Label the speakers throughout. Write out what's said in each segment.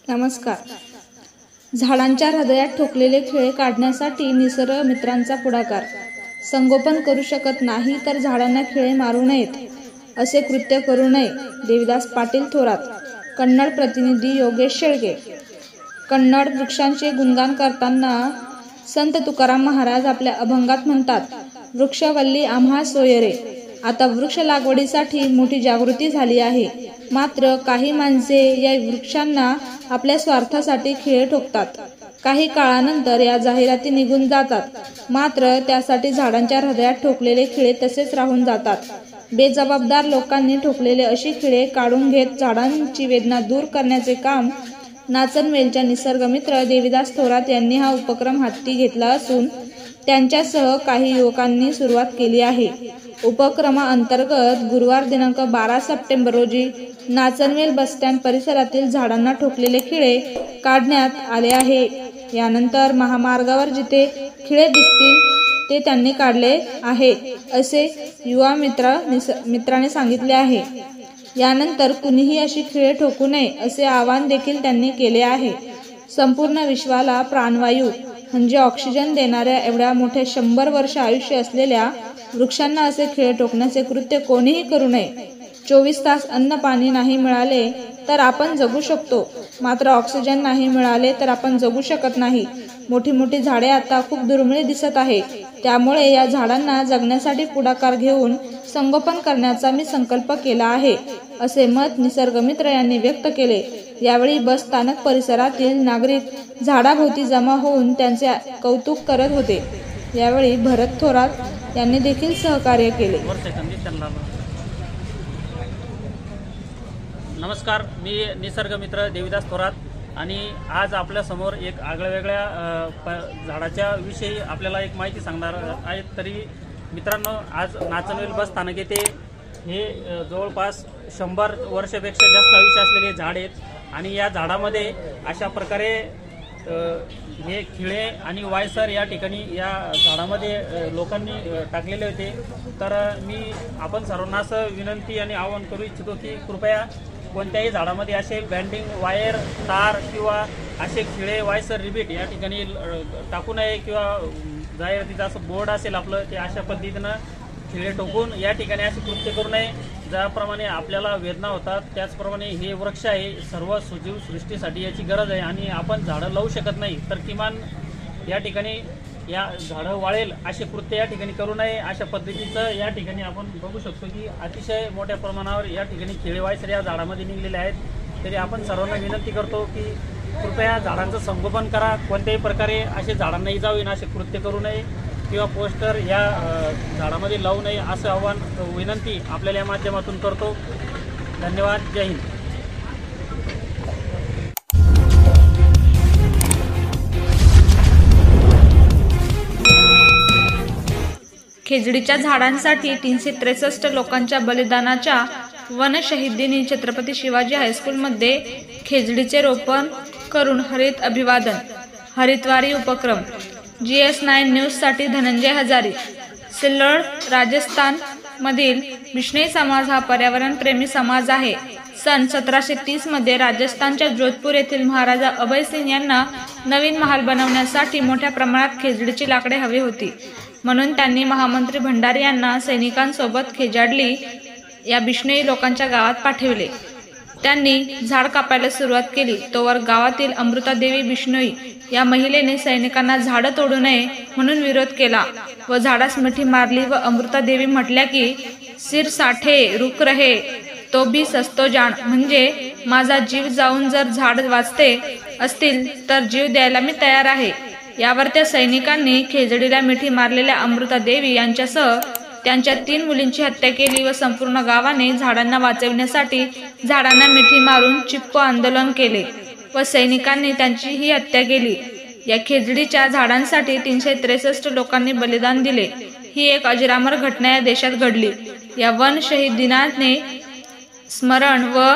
Speaker 1: नमस्कार. झाडांच्या हृदयात ठोकलेले खिळे काढण्यासाठी निसर्ग मित्रांचा पुढाकार. संगोपन करू शकत नाही तर झाडांना खिळे मारू नयेत, असे कृत्य करू नये. देविदास पाटील थोरात. कन्नड प्रतिनिधी योगेश शेळके. कन्नड. वृक्षांचे गुणगान करताना संत तुकाराम महाराज आपल्या अभंगात म्हणतात, वृक्षवल्ली आम्हा सोयरे. आता वृक्ष लागवडीसाठी मोठी जागृती झाली आहे. मात्र काही माणसे या वृक्षांना आपल्या स्वार्थासाठी खिळे ठोकतात. काही काळानंतर या जाहिराती निघून जातात, मात्र त्यासाठी झाडांच्या हृदयात ठोकलेले खिळे तसेच राहून जातात. बेजबाबदार लोकांनी ठोकलेले अशी खिळे काढून घेत झाडांची वेदना दूर करण्याचे काम नाचनवेलच्या निसर्गमित्र देविदास थोरात यांनी हा उपक्रम हाती घेतला असून त्यांच्यासह काही युवकांनी सुरुवात केली आहे. उपक्रमाअंतर्गत गुरुवार दिनांक 12 सप्टेंबर रोजी नाचनवेल बसस्टँड परिसरातील झाडांना ठोकलेले खिळे काढण्यात आले आहे. यानंतर महामार्गावर जिथे खिळे दिसतील ते त्यांनी काढले आहे, असे युवा मित्राने सांगितले आहे. यानंतर कुणीही अशी खिळे ठोकू नये असे आवाहन देखील त्यांनी केले आहे. संपूर्ण विश्वाला प्राणवायू म्हणजे ऑक्सिजन देणाऱ्या एवढ्या मोठ्या 100 वर्ष आयुष्य असलेल्या वृक्षांना असे खिळे ठोकण्याचे कृत्य कोणीही करू नये. 24 तास अन्न पाणी नाही मिळाले तर आपण जगू शकतो, मात्र ऑक्सिजन नाही मिळाले तर आपण जगू शकत नाही. मोठी मोठी झाडे आता खूप दुर्मिळ दिसत आहे. त्यामुळे या झाडांना जगण्यासाठी पुढाकार घेऊन संगोपन करण्याचा मी संकल्प केला आहे, असे मत निसर्गमित्र यांनी व्यक्त केले. यावेळी बस स्थानक परिसरातील नागरिक झाडाभोवती जमा होऊन त्यांचे कौतुक करत होते. यावेळी भरत थोरात यांनी देखील सहकार्य केले.
Speaker 2: नमस्कार, मी निसर्गमित्र देविदास थोरात आणि आज आपल्या समोर एक आगळ्यावेगळ्या झाडाच्या विषयी आपल्याला एक माहिती सांगणार आहे. तरी मित्रांनो, आज नाचनवेल बस स्थानक येथे हे जवळपास 100 वर्षापेक्षा जास्त आयुष्य असलेले झाड आहेत आणि या झाडामध्ये अशा प्रकारे हे खिळे आणि वायसर या ठिकाणी या झाडामध्ये लोकांनी टाकलेले होते. तर मी आपण सर्वांना असं विनंती आणि आवाहन करू इच्छितो की कृपया कोणत्याही झाडामध्ये असे बँडिंग वायर, तार किंवा असे खिळे, वायसर, रिबीट या ठिकाणी टाकू नये किंवा जाहिरातीचं असं बोर्ड असेल आपलं ते अशा पद्धतीनं खिळे ठोकून या ठिकाणी असे कृत्य करू नये. ज्याप्रमाणे आपल्याला वेदना होतात त्याचप्रमाणे हे वृक्ष आहे, सर्व सजीव सृष्टीसाठी याची गरज आहे आणि आपण झाडं लावू शकत नाही तर किमान या ठिकाणी या झाडं वाळेल असे कृत्य या ठिकाणी करू नये. अशा पद्धतीचं या ठिकाणी आपण बघू शकतो की अतिशय मोठ्या प्रमाणावर या ठिकाणी खिळे, वायसर या झाडामध्ये निघलेले आहेत. तरी आपण सर्वांना विनंती करतो की कृपया झाडांचं संगोपन करा. कोणत्याही प्रकारे असे झाडांना इजा होईन असे कृत्य करू नये किंवा पोस्टर या झाडामध्ये लावू नये असं आव्हान, विनंती आपल्याला या माध्यमातून करतो. धन्यवाद. जय हिंद.
Speaker 1: खेजडीच्या झाडांसाठी 363 लोकांच्या बलिदानाच्या वनशहीदीनी छत्रपती शिवाजी हायस्कूलमध्ये खेजडीचे रोपण करून हरित अभिवादन. हरितवारी उपक्रम. GS9 न्यूजसाठी धनंजय हजारी. सिल्लोड, राजस्थान मधील बिश्नोई समाज हा पर्यावरणप्रेमी समाज आहे. सन 1730 मध्ये राजस्थानच्या जोधपूर येथील महाराजा अभय सिंग यांना नवीन महाल बनवण्यासाठी मोठ्या प्रमाणात खेजडीची लाकडे हवी होती. म्हणून त्यांनी महामंत्री भंडारी यांना सैनिकांसोबत खेजाडली या बिश्नोई लोकांच्या गावात पाठविले. त्यांनी झाड कापायला सुरुवात केली. तोवर गावातील अमृतादेवी बिश्नोई या महिलेने सैनिकांना झाडं तोडू नये म्हणून विरोध केला व झाडास मिठी मारली व अमृतादेवी म्हटल्या की सिर साठे रुक रहे तो भी सस्तो जाण, म्हणजे माझा जीव जाऊन जर झाड वाचते असतील तर जीव द्यायला मी तयार आहे. यावर त्या सैनिकांनी खेजडीला मिठी मारलेल्या अमृतादेवी यांच्यासह त्यांच्या 3 मुलींची हत्या केली व संपूर्ण गावाने झाडांना वाचवण्यासाठी झाडांना मिठी मारून चिप्को आंदोलन केले व सैनिकांनी त्यांची ही हत्या केली. या खेजडीच्या झाडांसाठी 363 लोकांनी बलिदान दिले. ही एक अजरामर घटना या देशात घडली. या वन शहीद दिनाने स्मरण व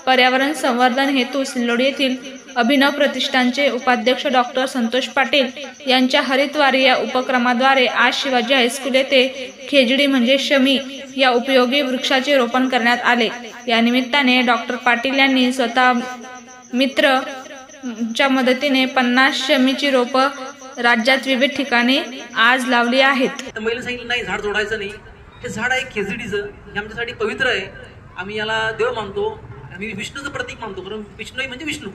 Speaker 1: पर्यावरण संवर्धन हेतू सिल्लोड येथील अभिनव प्रतिष्ठानचे उपाध्यक्ष डॉक्टर संतोष पाटील यांच्या हरितवारी या उपक्रमाद्वारे आज शिवाजी हायस्कूल येथे खेजडी म्हणजे शमी या उपयोगी वृक्षाचे रोपण करण्यात आले. या निमित्ताने डॉक्टर पाटील यांनी स्वतः मित्र च्या मदतीने 50 शमीची रोपं राज्यात विविध ठिकाणी आज लावली आहेत.
Speaker 3: महिला सांगितलं नाही झाड तोडायचं नाही, हे झाड आहे खेजडीचं, हे आमच्यासाठी पवित्र आहे, आम्ही याला देव मानतो, आम्ही विष्णूचं प्रतीक मानतो, कारण विष्णू म्हणजे विष्णू.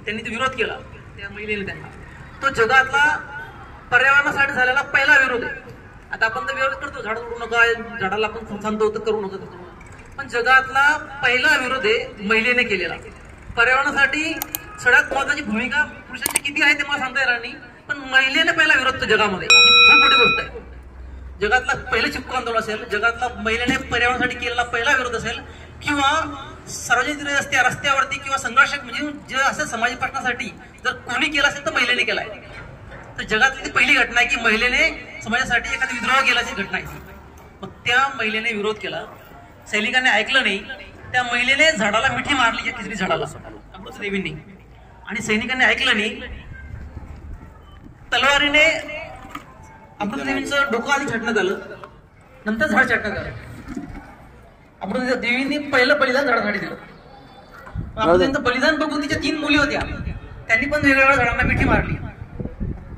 Speaker 3: त्यांनी तो विरोध केला त्या महिलेने. त्यांना तो जगातला पर्यावरणासाठी झालेला पहिला विरोध आहे. आता आपण तर विरोध करतो, झाड तोडू नका, झाडाला आपण सांगतो तर करू नका, पण जगातला पहिला विरोध आहे महिलेने केलेला. पर्यावरणासाठी सगळ्यात महत्वाची भूमिका पुरुषांची किती आहे ते मला सांगता येणार नाही, पण महिलेने पहिला विरोध तो जगामध्ये, खूप मोठी गोष्ट आहे. जगातला पहिलं चिपको आंदोलन असेल, जगातला महिलेने पर्यावरणासाठी केलेला पहिला विरोध असेल, किंवा सार्वजनिक रस्त्यावरती किंवा संघर्ष म्हणजे जे असं समाज प्रश्नासाठी जर कोणी केला असेल तर महिलेने केलाय. तर जगातली पहिली घटना आहे की महिलेने समाजासाठी एखादा विद्रोह केल्याची घटना आहे. मग त्या महिलेने विरोध केला, सैनिकांनी ऐकलं नाही, त्या महिलेने झाडाला मिठी मारली, या खिचडी झाडाला अमृतदेवींनी, आणि सैनिकांनी ऐकलं नाही, तलवारीने अमृतदेवींचं डोकं आधी छाटण्यात आलं, नंतर झाड छाटण्यात आलं. अमृतदेवींनी पहिलं बलिदान झाडासाठी दिलं. अमृतदेवींचं बलिदान बघून तिच्या 3 मुली होत्या, त्यांनी पण वेगवेगळ्या झाडांना मिठी मारली.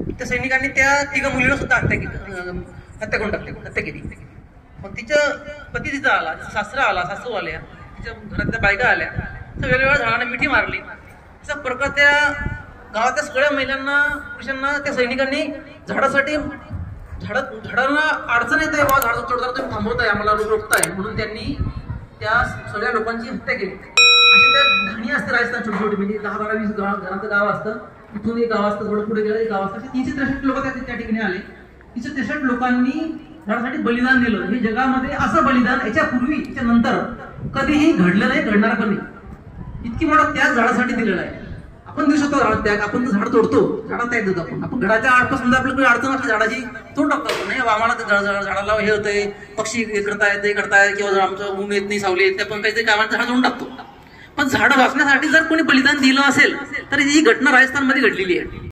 Speaker 3: त्या सैनिकांनी त्या 3 मुलीला सुद्धा हत्या केली. मग तिच्या पती तिचा आला, सासरा आला, सासू आल्या, तिच्या घरातल्या बायका आल्या, तर वेगवेगळ्या झाडांना मिठी मारली. असा प्रकार त्या गावातल्या सगळ्या महिलांना, पुरुषांना त्या सैनिकांनी झाडासाठी, झाडांना अडचण येत आहे, बाबा झाड तोडताना तुम्ही थांबवताय, आम्हाला रोखताय, म्हणून त्यांनी त्या सगळ्या लोकांची हत्या केली. अशी त्या घाणी असते राजस्थान, छोटी छोटी म्हणजे 10-12-20 घराचं गाव असतं, इथून एक गाव असतं, थोडं पुढे गेलं एक गाव असतं, असे 363 लोक त्या ठिकाणी आले. 363 लोकांनी झाडासाठी बलिदान दिलं. हे जगामध्ये असं बलिदान याच्या पूर्वी याच्या नंतर कधीही घडलं नाही, घडणार पण नाही. इतकी मोठा त्याग झाडासाठी दिलेला आहे. आपण देऊ शकतो झाड त्याग, आपण झाड तोडतो, झाडात त्याग देतो आपण घराच्या आडपासून आपल्याकडे अडचण असली झाडाची तोड टाकतो. नाही आम्हाला झाडाला हे होतंय, पक्षी हे करतायत, ते करतायत, किंवा आमचं ऊन येत नाही, सावली येत नाही, आपण काहीतरी कामाला झाड तोडून टाकतो. पण झाड वाचण्यासाठी जर कोणी बलिदान दिलं असेल तर ही घटना राजस्थानमध्ये घडलेली आहे.